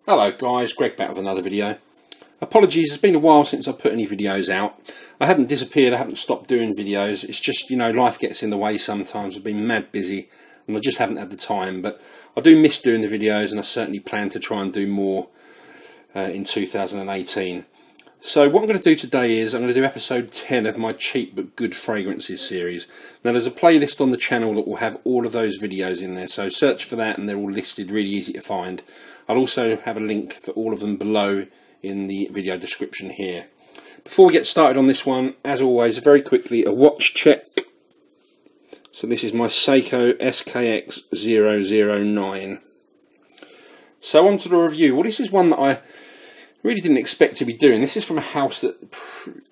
Hello guys, Greg back with another video. Apologies, it's been a while since I put any videos out. I haven't disappeared, I haven't stopped doing videos. It's just, you know, life gets in the way sometimes. I've been mad busy and I just haven't had the time. But I do miss doing the videos and I certainly plan to try and do more in 2018. So what I'm going to do today is I'm going to do episode 10 of my cheap but good fragrances series. Now there's a playlist on the channel that will have all of those videos in there, so search for that and they're all listed, really easy to find. I'll also have a link for all of them below in the video description here. Before we get started on this one, as always, very quickly, a watch check. So this is my Seiko SKX 009. So on to the review. Well, this is one that I really didn't expect to be doing. This is from a house that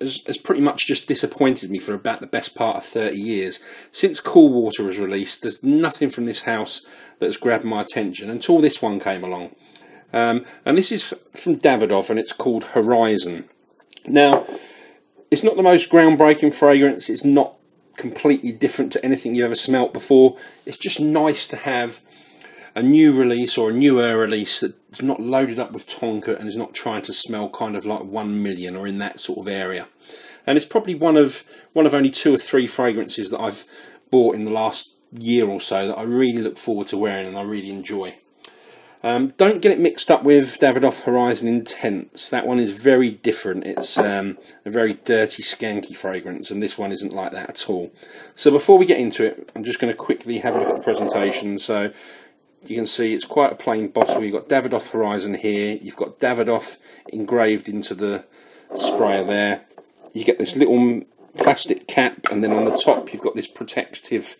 has pretty much just disappointed me for about the best part of 30 years. Since Cool Water was released, there's nothing from this house that has grabbed my attention until this one came along. And this is from Davidoff and it's called Horizon. Now, it's not the most groundbreaking fragrance. It's not completely different to anything you've ever smelt before. It's just nice to have a new release or a newer release that's not loaded up with tonka and is not trying to smell kind of like 1 million or in that sort of area. And it's probably one of only 2 or 3 fragrances that I've bought in the last year or so that I really look forward to wearing and I really enjoy. Don't get it mixed up with Davidoff Horizon Intense. That one is very different. It's a very dirty, skanky fragrance, and this one isn't like that at all. So before we get into it, I'm just going to quickly have a look at the presentation. So you can see it's quite a plain bottle. You've got Davidoff Horizon here. You've got Davidoff engraved into the sprayer there. You get this little plastic cap, and then on the top you've got this protective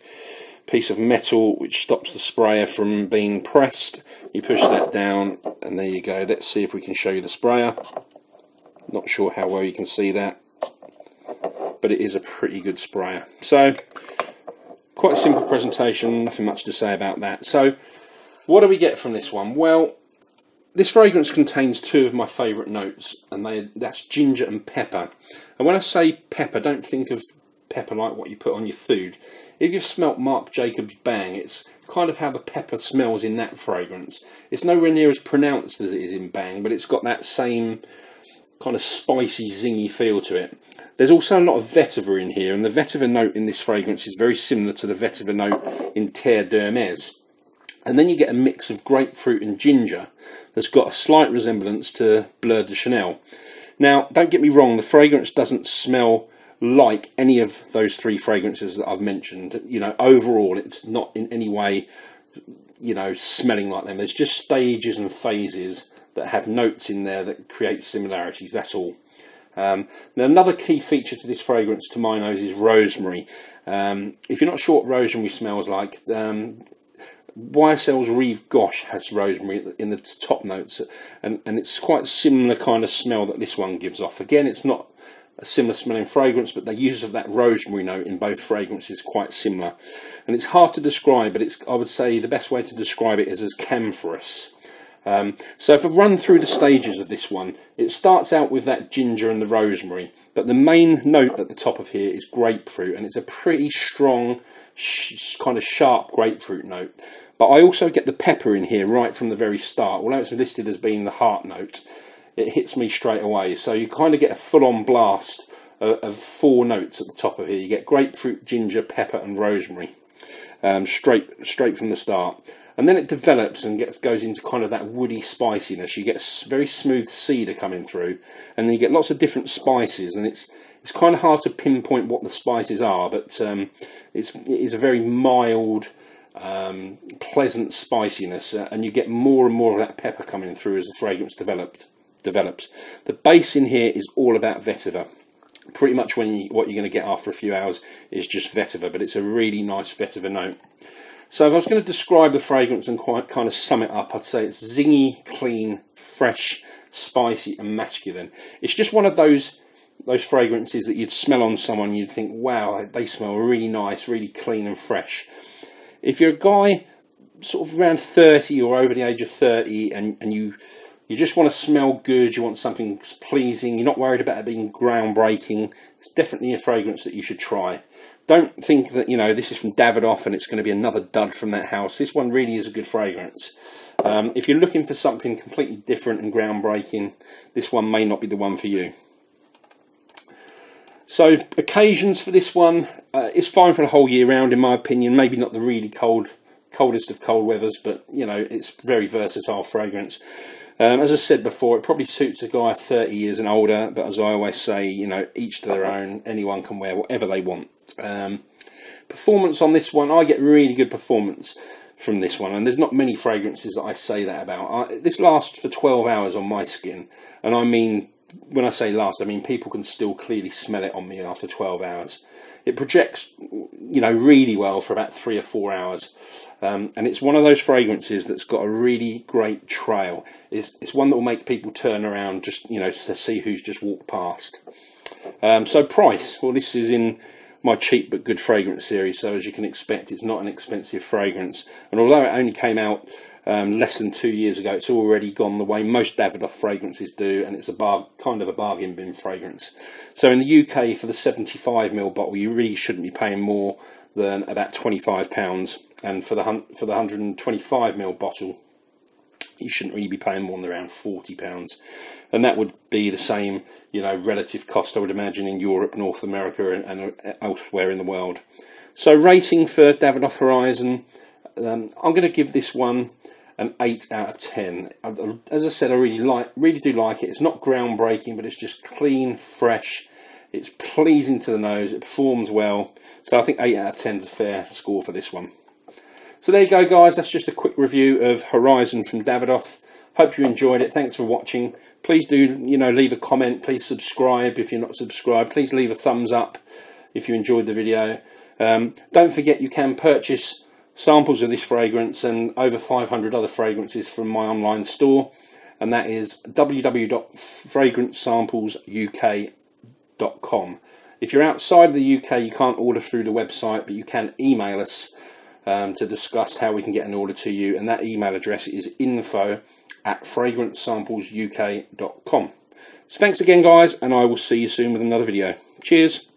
piece of metal which stops the sprayer from being pressed. You push that down and there you go. Let's see if we can show you the sprayer. Not sure how well you can see that, but it is a pretty good sprayer. So quite a simple presentation, nothing much to say about that. So what do we get from this one? Well, this fragrance contains 2 of my favourite notes, and that's ginger and pepper. And when I say pepper, don't think of pepper like what you put on your food. If you've smelt Marc Jacobs Bang, it's kind of how the pepper smells in that fragrance. It's nowhere near as pronounced as it is in Bang, but it's got that same kind of spicy, zingy feel to it. There's also a lot of vetiver in here, and the vetiver note in this fragrance is very similar to the vetiver note in Terre d'Hermès. And then you get a mix of grapefruit and ginger that's got a slight resemblance to Bleu de Chanel. Now, don't get me wrong, the fragrance doesn't smell like any of those 3 fragrances that I've mentioned. You know, overall, it's not in any way, you know, smelling like them. There's just stages and phases that have notes in there that create similarities, that's all. Now, another key feature to this fragrance, to my nose, is rosemary. If you're not sure what rosemary smells like, YSL's Rive Gauche has rosemary in the top notes, and it's quite a similar kind of smell that this one gives off. Again, it's not a similar smelling fragrance, but the use of that rosemary note in both fragrances is quite similar. And it's hard to describe, but I would say the best way to describe it is as camphorous. So if I run through the stages of this one, it starts out with that ginger and the rosemary, but the main note at the top of here is grapefruit, and it's a pretty strong, kind of sharp grapefruit note. But I also get the pepper in here right from the very start. Although it's listed as being the heart note, it hits me straight away. So you kind of get a full-on blast of 4 notes at the top of here. You get grapefruit, ginger, pepper and rosemary straight from the start. And then it develops and goes into kind of that woody spiciness. You get a very smooth cedar coming through, and then you get lots of different spices, and it's kind of hard to pinpoint what the spices are, but it is a very mild, pleasant spiciness, and you get more and more of that pepper coming through as the fragrance develops. The base in here is all about vetiver. Pretty much what you're going to get after a few hours is just vetiver, but it's a really nice vetiver note. So if I was going to describe the fragrance and kind of sum it up, I'd say it's zingy, clean, fresh, spicy and masculine. It's just one of those fragrances that you'd smell on someone and you'd think, wow, they smell really nice, really clean and fresh. If you're a guy sort of around 30 or over the age of 30 and you just want to smell good, you want something pleasing, you're not worried about it being groundbreaking, it's definitely a fragrance that you should try. Don't think that, you know, this is from Davidoff and it's going to be another dud from that house. This one really is a good fragrance. If you're looking for something completely different and groundbreaking, this one may not be the one for you. So occasions for this one, it's fine for the whole year round in my opinion. Maybe not the really coldest of cold weathers, but you know, it's very versatile fragrance. As I said before, it probably suits a guy 30 years and older, but as I always say, you know, each to their own. Anyone can wear whatever they want. Performance on this one, I get really good performance from this one, and there's not many fragrances that I say that about. This lasts for 12 hours on my skin, and I mean, when I say last, I mean people can still clearly smell it on me after 12 hours. It projects, you know, really well for about 3 or 4 hours, and it's one of those fragrances that's got a really great trail. It's one that will make people turn around just, you know, to see who's just walked past. So price, well, this is in my cheap but good fragrance series, so as you can expect, it's not an expensive fragrance, and although it only came out less than 2 years ago, it's already gone the way most Davidoff fragrances do, and it's kind of a bargain bin fragrance. So in the UK, for the 75ml bottle, you really shouldn't be paying more than about £25, and for the 125ml bottle, you shouldn't really be paying more than around £40, and that would be the same, you know, relative cost, I would imagine, in Europe, North America, and elsewhere in the world. So rating for Davidoff Horizon, I'm going to give this one an 8 out of 10. As I said, I really do like it. It's not groundbreaking, but it's just clean, fresh. It's pleasing to the nose. It performs well. So I think 8 out of 10 is a fair score for this one. So there you go, guys. That's just a quick review of Horizon from Davidoff. Hope you enjoyed it. Thanks for watching. Please do, you know, leave a comment. Please subscribe if you're not subscribed. Please leave a thumbs up if you enjoyed the video. Don't forget you can purchase samples of this fragrance and over 500 other fragrances from my online store, and that is www.fragrancesamplesuk.com. If you're outside of the UK, you can't order through the website, but you can email us to discuss how we can get an order to you, and that email address is info@fragrancesamplesuk.com. So thanks again, guys, and I will see you soon with another video. Cheers.